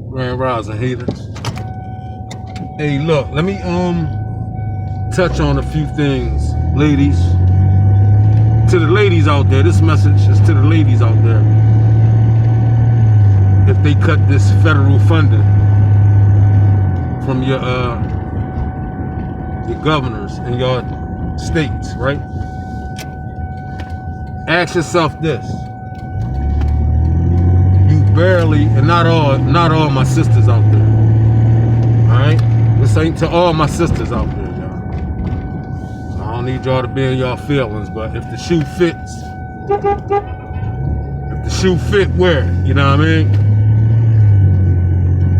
Grand Rising haters. Hey, look, let me touch on a few things, ladies. To the ladies out there, this message is to the ladies out there. If they cut this federal funding from your governors in your states, right? Ask yourself this. You barely, and not all my sisters out there. Alright? This ain't to all my sisters out there, y'all. I don't need y'all to be in y'all feelings, but if the shoe fits, wear it, you know what I mean?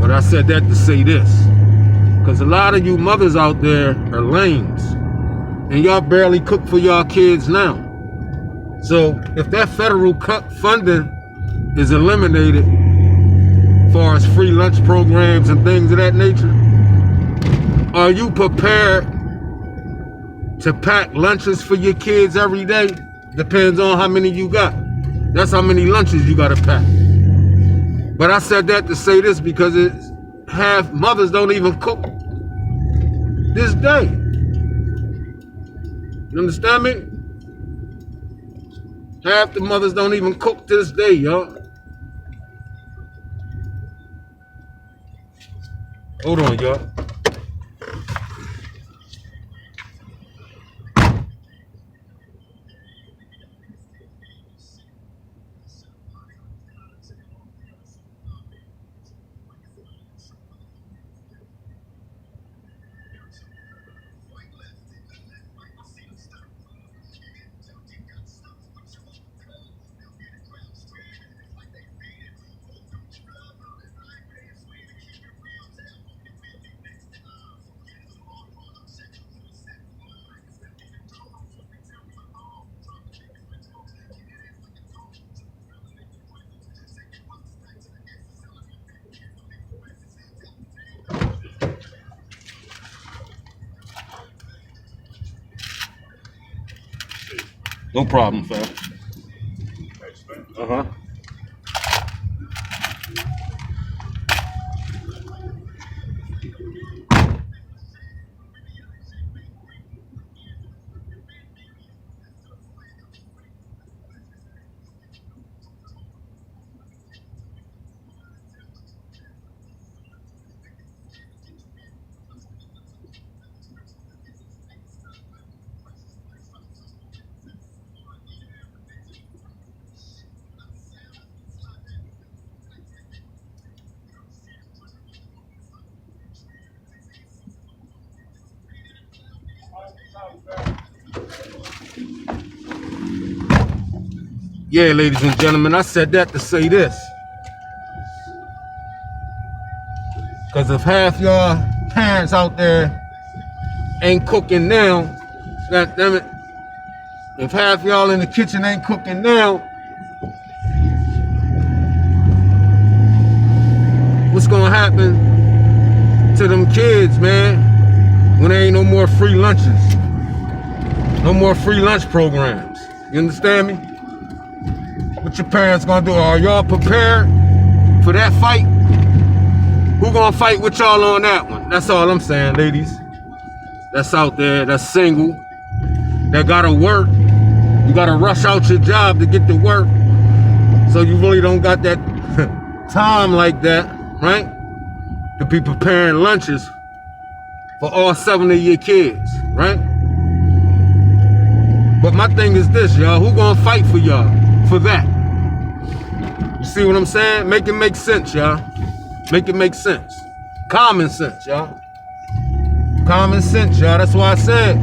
But I said that to say this. Because a lot of you mothers out there are lames. And y'all barely cook for y'all kids now. So if that federal cut funding is eliminated as far as free lunch programs and things of that nature, are you prepared to pack lunches for your kids every day? Depends on how many you got. That's how many lunches you gotta pack. But I said that to say this because it's half mothers don't even cook this day. You understand me? Half the mothers don't even cook this day, y'all. Hold on, y'all. No problem, fam. Uh-huh. Yeah, ladies and gentlemen, I said that to say this. Because if half y'all parents out there ain't cooking now, God damn it, if half y'all in the kitchen ain't cooking now, what's gonna happen to them kids, man, when there ain't no more free lunches? No more free lunch programs. You understand me? What your parents gonna do? Are y'all prepared for that fight? Who gonna fight with y'all on that one? That's all I'm saying, ladies. That's out there, that's single, that gotta work. You gotta rush out your job to get to work. So you really don't got that time like that, right? To be preparing lunches for all 7 of your kids, right? But my thing is this, y'all. Who gonna fight for y'all for that? You see what I'm saying? Make it make sense, y'all. Make it make sense. Common sense, y'all. Common sense, y'all. That's why I said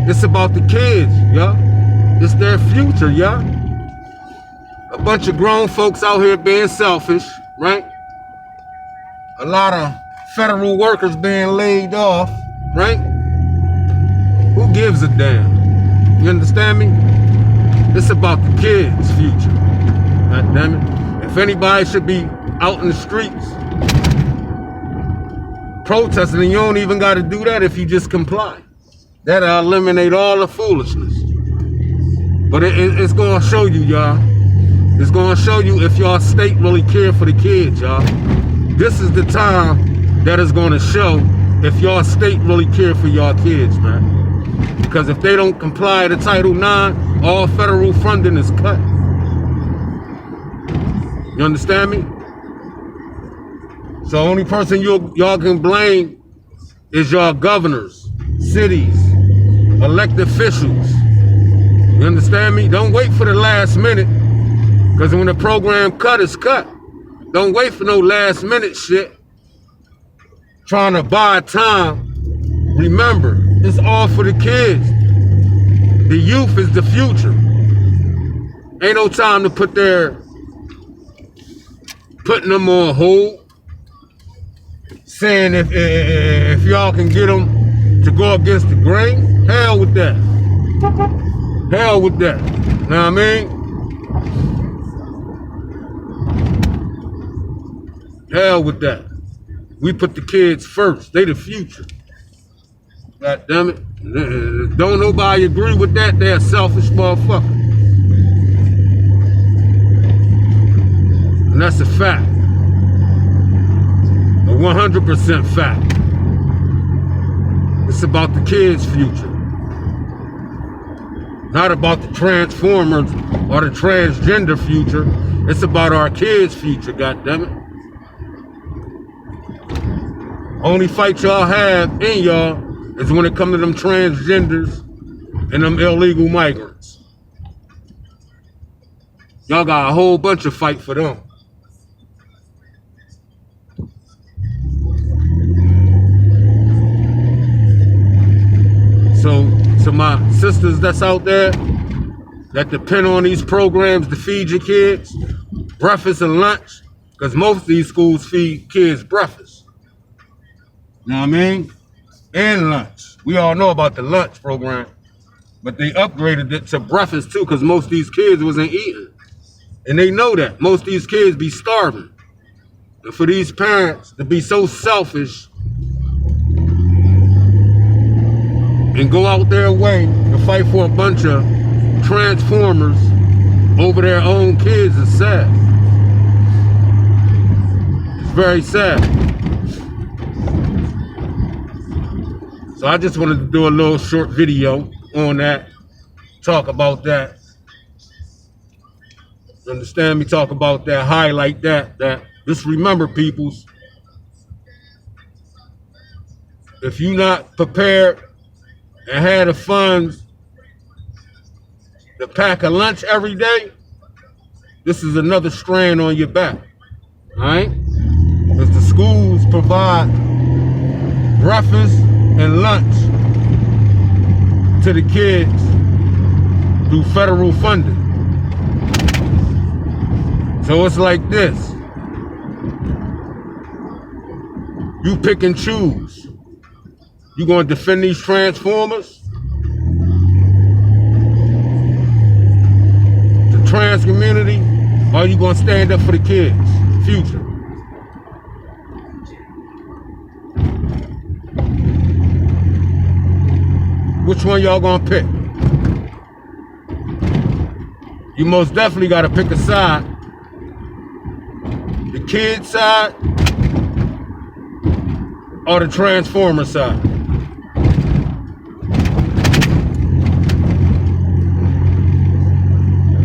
it's about the kids, y'all. It's their future, y'all. A bunch of grown folks out here being selfish, right? A lot of federal workers being laid off, right? Who gives a damn? You understand me? It's about the kids' future. God damn it. If anybody should be out in the streets protesting, and you don't even got to do that if you just comply. That'll eliminate all the foolishness. But it's gonna show you, y'all. It's gonna show you if y'all state really care for the kids, y'all. This is the time that is gonna show if y'all state really care for y'all kids, man. Because if they don't comply to Title IX, all federal funding is cut. You understand me? So only person y'all can blame is y'all governors, cities, elected officials. You understand me? Don't wait for the last minute, because when the program cut, it's cut. Don't wait for no last minute shit. Trying to buy time. Remember, it's all for the kids. The youth is the future. Ain't no time to putting them on hold. Saying if y'all can get them to go against the grain, hell with that. Hell with that. Know what I mean? Hell with that. We put the kids first. They the future. God damn it. Don't nobody agree with that. They're a selfish motherfucker. And that's a fact. A 100% fact. It's about the kids' future. Not about the Transformers or the transgender future. It's about our kids' future, goddammit. Only fight y'all have in y'all is when it comes to them transgenders and them illegal migrants. Y'all got a whole bunch of fight for them. So to my sisters that's out there that depend on these programs to feed your kids breakfast and lunch, because most of these schools feed kids breakfast. You know what I mean? And lunch. We all know about the lunch program, but they upgraded it to breakfast too, because most of these kids wasn't eating. And they know that. Most of these kids be starving. And for these parents to be so selfish and go out their way to fight for a bunch of Transformers over their own kids is sad. It's very sad. So I just wanted to do a little short video on that, talk about that. Understand me? Talk about that, highlight that. Just remember, peoples, if you're not prepared and had the funds to pack a lunch every day, this is another strain on your back, all right? Because the schools provide breakfast and lunch to the kids through federal funding. So it's like this. You pick and choose. You gonna defend these Transformers? The trans community? Or you gonna stand up for the kids' future? Which one y'all gonna pick? You most definitely gotta pick a side. The kid side or the Transformer side.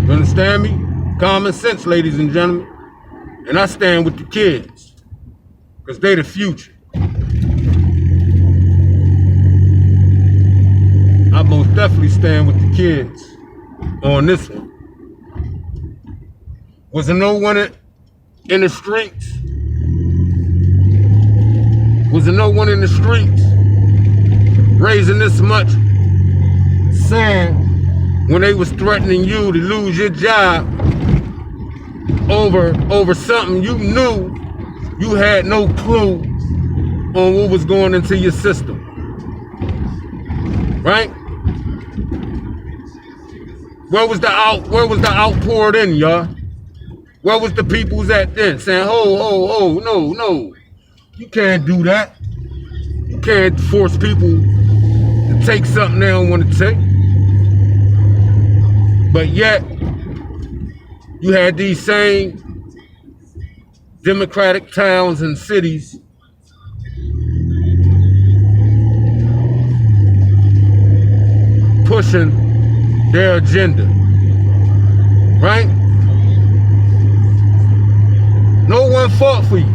You understand me? Common sense, ladies and gentlemen. And I stand with the kids, because they the future. I most definitely stand with the kids on this one. Was there no one in the streets? Was there no one in the streets raising this much sand when they was threatening you to lose your job over something you knew you had no clue on what was going into your system? Right? Where was the outpoured in, y'all? Where was the peoples at then saying, ho, no, you can't do that. You can't force people to take something they don't want to take. But yet, you had these same democratic towns and cities pushing their agenda, right? No one fought for you.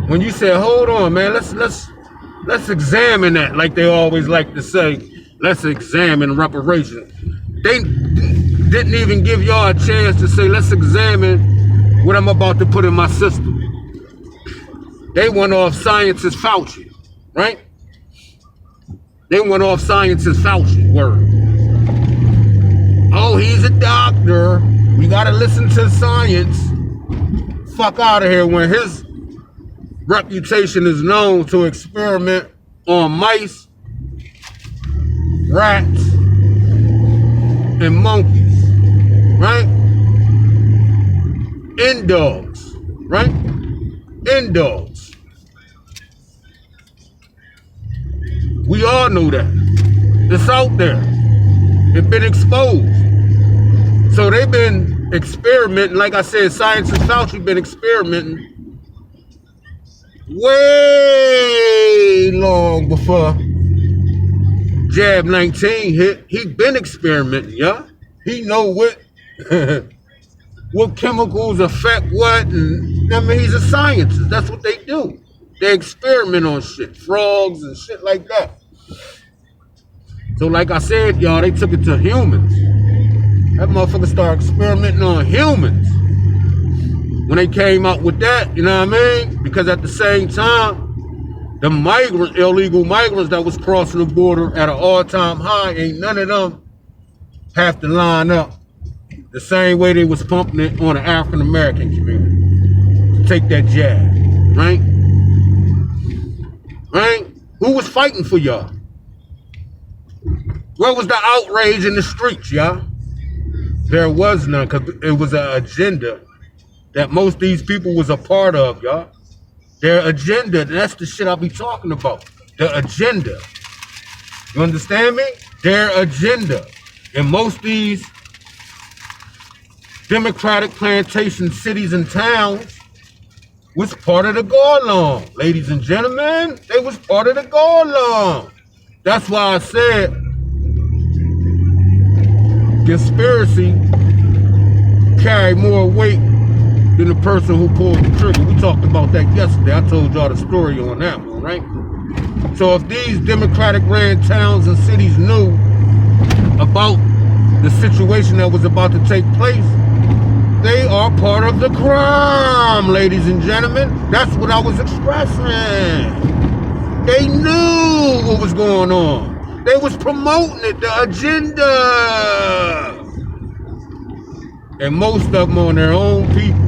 When you said, hold on, man, let's examine that, like they always like to say, let's examine reparations. They didn't even give y'all a chance to say, let's examine what I'm about to put in my system. They went off scientist Fauci, right? They went off scientist Fauci word. Oh, he's a doctor. We gotta listen to science. Fuck out of here when his reputation is known to experiment on mice, rats, and monkeys, right? And dogs, right? And dogs. We all know that. It's out there. It's been exposed. So they've been experimenting, like I said, scientists Fauci been experimenting way long before Jab 19 hit. He been experimenting, yeah. He know what what chemicals affect what, and I mean he's a scientist. That's what they do. They experiment on shit, frogs and shit like that. So like I said, y'all, they took it to humans. That motherfucker started experimenting on humans when they came out with that, you know what I mean? Because at the same time, the migrants, illegal migrants that was crossing the border at an all-time high, ain't none of them have to line up the same way they was pumping it on the African-American community to take that jab, right? Right? Who was fighting for y'all? Where was the outrage in the streets, y'all? There was none, because it was an agenda that most of these people was a part of, y'all. Their agenda, that's the shit I be talking about. The agenda. You understand me? Their agenda. And most of these democratic plantation cities and towns was part of the go-along. Ladies and gentlemen, they was part of the go-along. That's why I said conspiracy carry more weight than the person who pulled the trigger. We talked about that yesterday. I told y'all the story on that one, right? So if these democratic ran towns and cities knew about the situation that was about to take place, they are part of the crime, ladies and gentlemen. That's what I was expressing. They knew what was going on. They was promoting it, the agenda. And most of them on their own people,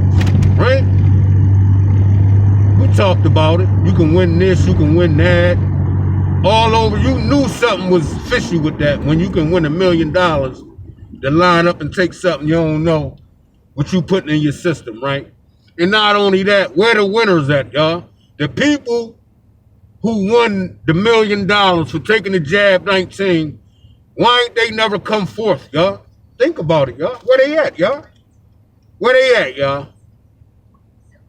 right? We talked about it. You can win this, you can win that. All over, you knew something was fishy with that when you can win $1 million to line up and take something you don't know what you putting in your system, right? And not only that, where the winners at, y'all? The people who won the $1 million for taking the jab 19, why ain't they never come forth, y'all? Think about it, y'all. Where they at, y'all? Where they at, y'all?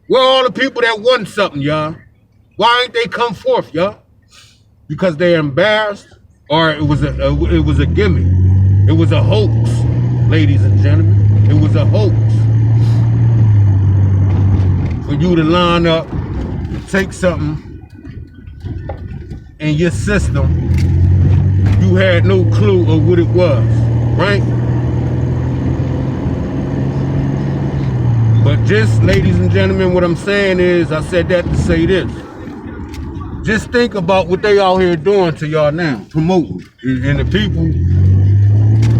Where all the people that won something, y'all? Why ain't they come forth, y'all? Because they're embarrassed, or it was a gimmick. It was a hoax, ladies and gentlemen. It was a hoax for you to line up, take something in your system. You had no clue of what it was, right? But just, ladies and gentlemen, what I'm saying is, I said that to say this. Just think about what they out here doing to y'all now, promoting. And the people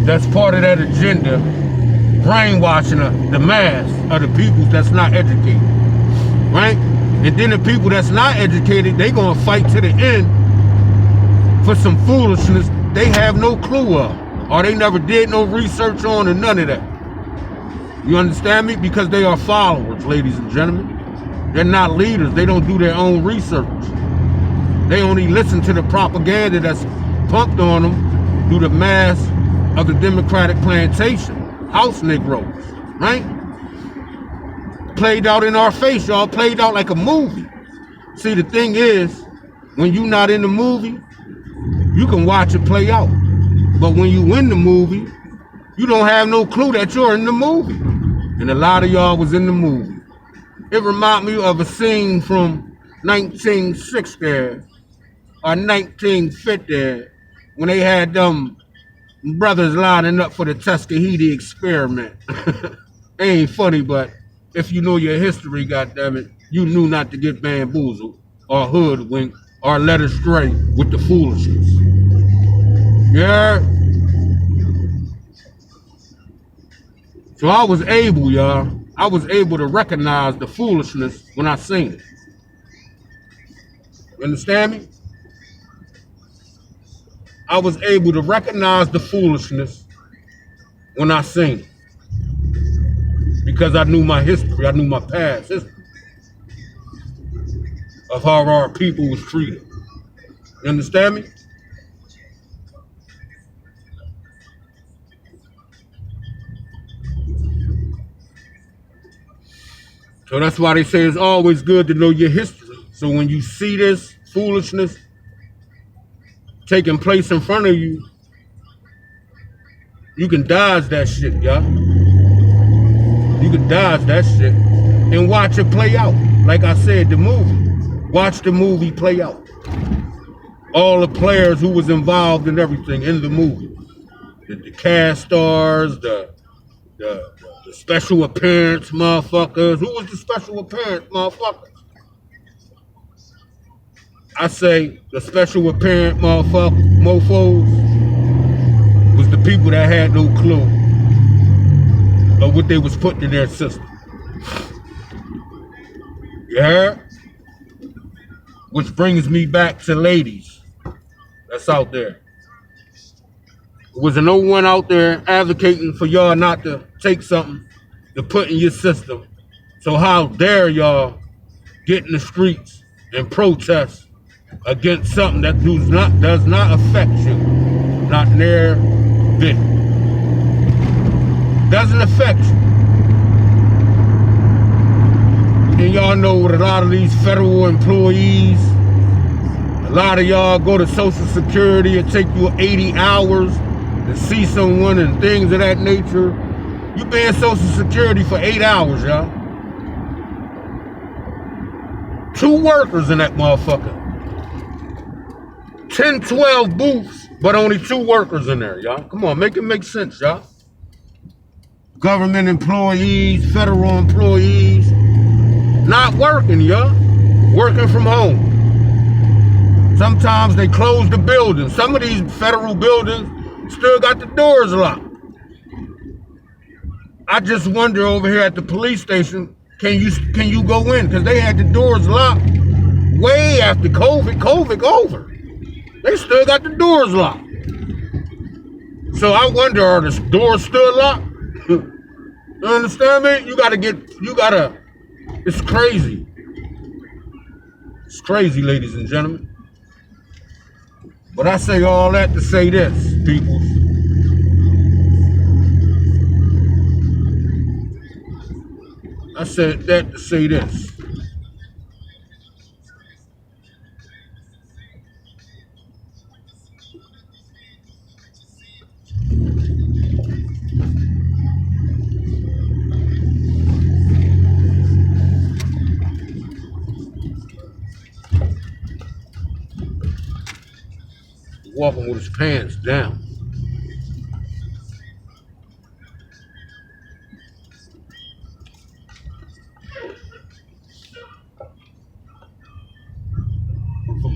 that's part of that agenda, brainwashing the mass of the people that's not educated, right? And then the people that's not educated, they gonna fight to the end for some foolishness they have no clue of, or they never did no research on, or none of that. You understand me? Because they are followers, ladies and gentlemen. They're not leaders. They don't do their own research. They only listen to the propaganda that's pumped on them through the mass of the Democratic plantation, house Negroes, right? Played out in our face, y'all. Played out like a movie. See, the thing is, when you're not in the movie, you can watch it play out. But when you in the movie, you don't have no clue that you're in the movie. And a lot of y'all was in the movie. It reminded me of a scene from 1960 or 1950 when they had them brothers lining up for the Tuskegee experiment. It ain't funny, but if you know your history, goddammit, you knew not to get bamboozled or hoodwinked or led astray with the foolishness. Yeah. So I was able, y'all. I was able to recognize the foolishness when I seen it. You understand me? I was able to recognize the foolishness when I seen it. Because I knew my history, I knew my past history of how our people was treated. You understand me? So that's why they say it's always good to know your history. So when you see this foolishness taking place in front of you, you can dodge that shit, y'all. You can dodge that shit and watch it play out. Like I said, the movie. Watch the movie play out. All the players who was involved in everything in the movie. The cast stars, the special appearance motherfuckers. Who was the special appearance motherfuckers? I say the special appearance mofos was the people that had no clue of what they was putting in their system. You heard? Which brings me back to ladies that's out there. Was there no one out there advocating for y'all not to take something to put in your system? So how dare y'all get in the streets and protest against something that does not affect you? Not near bit. Doesn't affect you. And y'all know what a lot of these federal employees, a lot of y'all go to Social Security and take you 80 hours to see someone and things of that nature. You be in Social Security for 8 hours, y'all. 2 workers in that motherfucker. 10, 12 booths, but only 2 workers in there, y'all. Come on, make it make sense, y'all. Government employees, federal employees, not working, y'all. Working from home. Sometimes they close the building. Some of these federal buildings still got the doors locked. I just wonder over here at the police station, can you go in? Because they had the doors locked way after COVID over. They still got the doors locked. So I wonder, are the doors still locked? You understand me? It's crazy. It's crazy, ladies and gentlemen. But I say all that to say this, people. I said that to say this. Walking with his pants down.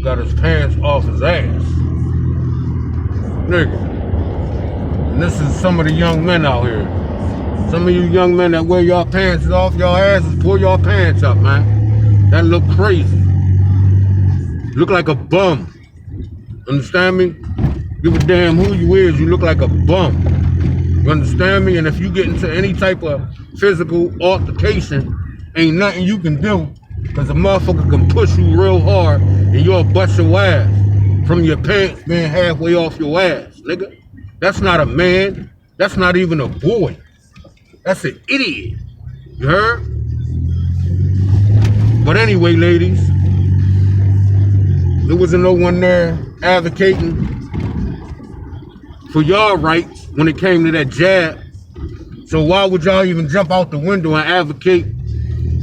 Got his pants off his ass. Nigga. And this is some of the young men out here. Some of you young men that wear y'all pants off y'all asses, pull y'all pants up, man. That look crazy. Look like a bum. Understand me? Give a damn who you is, you look like a bum. You understand me? And if you get into any type of physical altercation, ain't nothing you can do, because a motherfucker can push you real hard and you'll bust your ass from your pants being halfway off your ass, nigga. That's not a man. That's not even a boy. That's an idiot. You heard? But anyway, ladies, there wasn't no one there advocating for y'all rights when it came to that jab. So why would y'all even jump out the window and advocate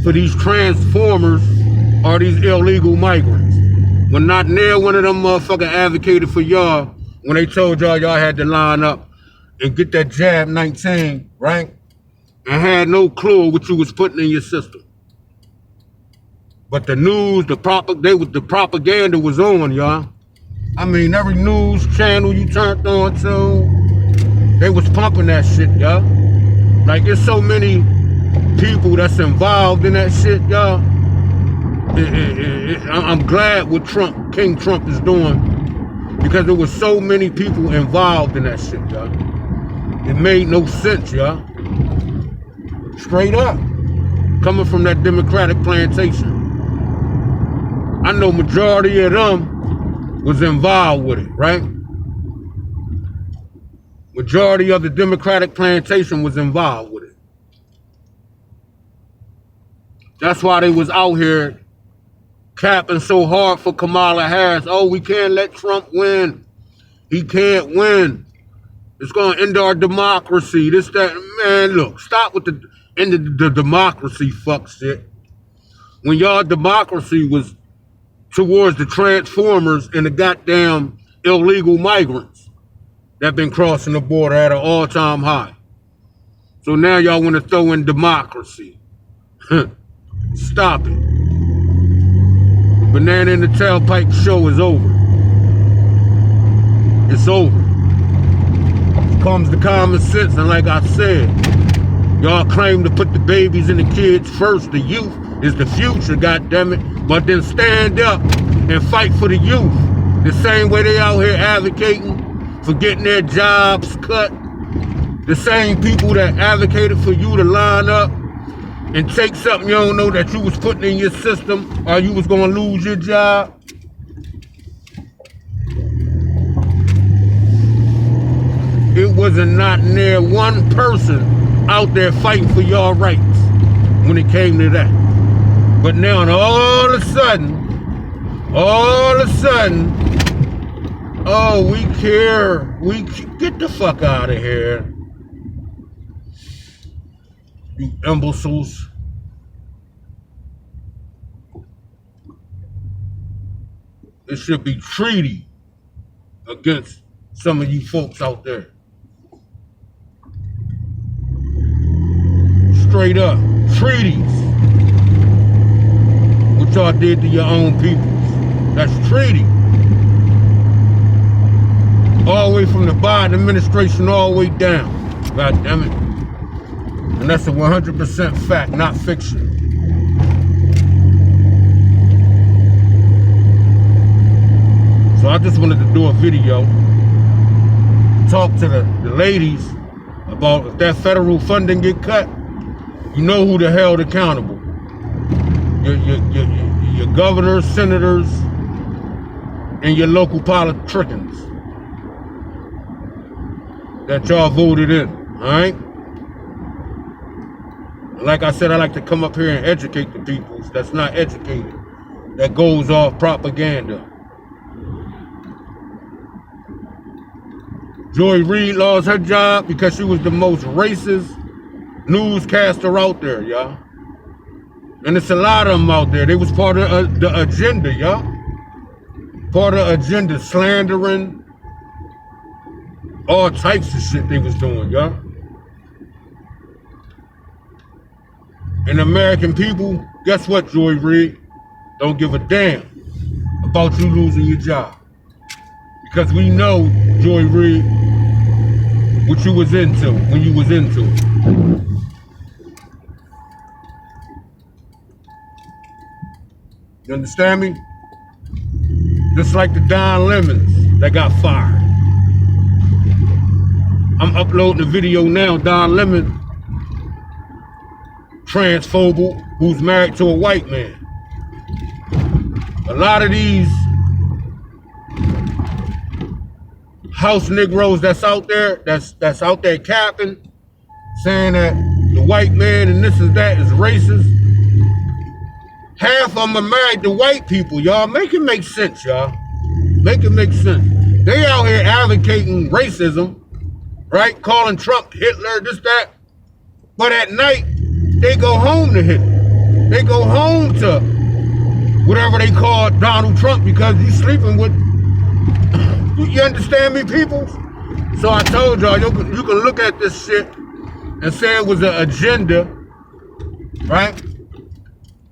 for these transformers or these illegal migrants? When not near one of them motherfuckers advocated for y'all when they told y'all had to line up and get that jab 19, right? And had no clue what you was putting in your system. But the news, the propaganda was on, y'all. I mean, every news channel you turned on to, they was pumping that shit, y'all. Like, there's so many people that's involved in that shit, y'all. I'm glad what King Trump is doing, because there was so many people involved in that shit, y'all. It made no sense, y'all. Straight up. Coming from that Democratic plantation. I know majority of them was involved with it, right? Majority of the Democratic plantation was involved with it. That's why they was out here capping so hard for Kamala Harris. Oh, we can't let Trump win. He can't win. It's going to end our democracy. This, that. Man, look, stop with the end of the democracy fuck shit. When y'all democracy was towards the transformers and the goddamn illegal migrants that been crossing the border at an all-time high. So now y'all want to throw in democracy. Stop it. Banana in the Tailpipe show is over. It's over. It comes to common sense, and like I said, y'all claim to put the babies and the kids first. The youth is the future, goddammit. But then stand up and fight for the youth. The same way they out here advocating for getting their jobs cut. The same people that advocated for you to line up and take something you don't know that you was putting in your system, or you was gonna lose your job. It wasn't not near one person out there fighting for your rights when it came to that. But now all of a sudden, oh, we care. Get the fuck out of here. You imbeciles. It should be treaty against some of you folks out there. Straight up. Treaties. What y'all did to your own peoples. That's treaty. All the way from the Biden administration all the way down. God damn it. And that's a 100% fact, not fiction. So I just wanted to do a video, talk to the ladies about if that federal funding get cut, you know who the hell accountable. Your governors, senators, and your local politicians that y'all voted in, all right? Like I said, I like to come up here and educate the people that's not educated, that goes off propaganda. Joy Reid lost her job because she was the most racist newscaster out there, y'all. And it's a lot of them out there. They was part of the agenda, y'all. Part of the agenda, slandering, all types of shit they was doing, y'all. And American people, guess what, Joy Reid? Don't give a damn about you losing your job. Because we know, Joy Reid, what you was into when you was into it. You understand me? Just like the Don Lemons that got fired. I'm uploading a video now, Don Lemon, transphobe, who's married to a white man. A lot of these house Negroes that's out there, that's out there capping, saying that the white man and this and that is racist. Half of them are married to white people, y'all. Make it make sense, y'all. Make it make sense. They out here advocating racism, right? Calling Trump Hitler, this, that. But at night, they go home to Hitler. They go home to whatever they call Donald Trump because he's sleeping with. You understand me, people? So I told y'all, you can look at this shit and say it was an agenda, right?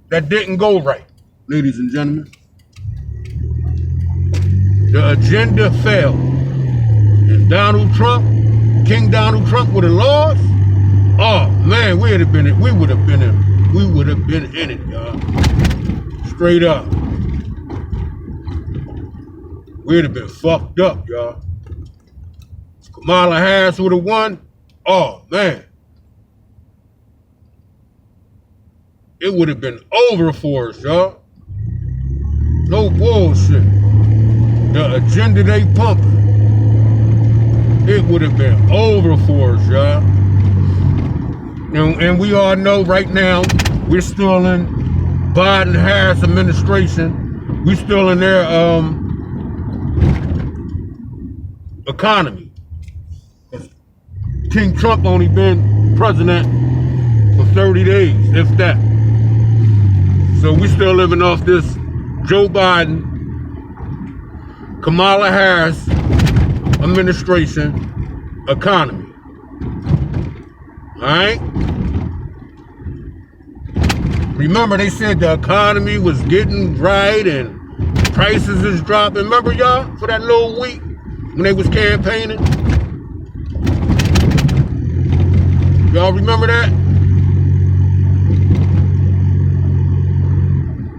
That didn't go right, ladies and gentlemen. The agenda failed. And Donald Trump, King Donald Trump would have lost. Oh man, we would have been in it, y'all. Straight up. We'd have been fucked up, y'all. Kamala Harris would have won. Oh man. It would have been over for us, y'all. No bullshit. The agenda they pumping, it would have been over for us, y'all. And we all know right now, we're still in Biden-Harris administration. We're still in their economy. King Trump only been president for 30 days, if that. So we still living off this Joe Biden, Kamala Harris administration economy. All right? Remember, they said the economy was getting right and prices is dropping. Remember, y'all, for that little week when they was campaigning? Y'all remember that?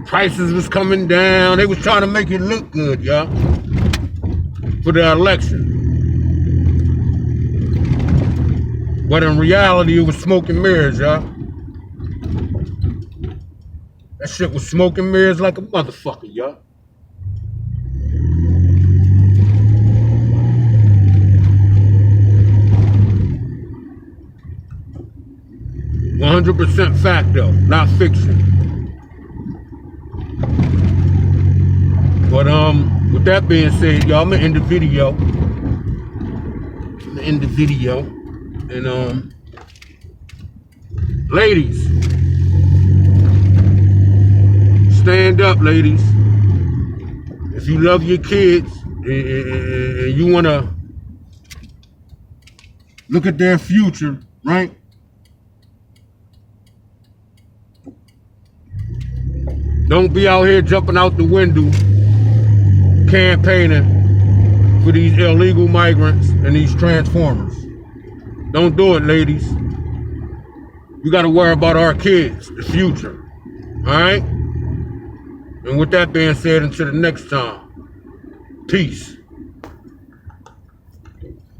Prices was coming down. They was trying to make it look good, y'all, for the election. But in reality, it was smoke and mirrors, y'all. That shit was smoke and mirrors like a motherfucker, y'all. %100 fact though, not fiction. But with that being said, y'all, I'm gonna end the video. And ladies, stand up, ladies. If you love your kids and you wanna look at their future, right? Don't be out here jumping out the window campaigning for these illegal migrants and these transformers. Don't do it, ladies. You got to worry about our kids, the future. All right? And with that being said, until the next time, peace.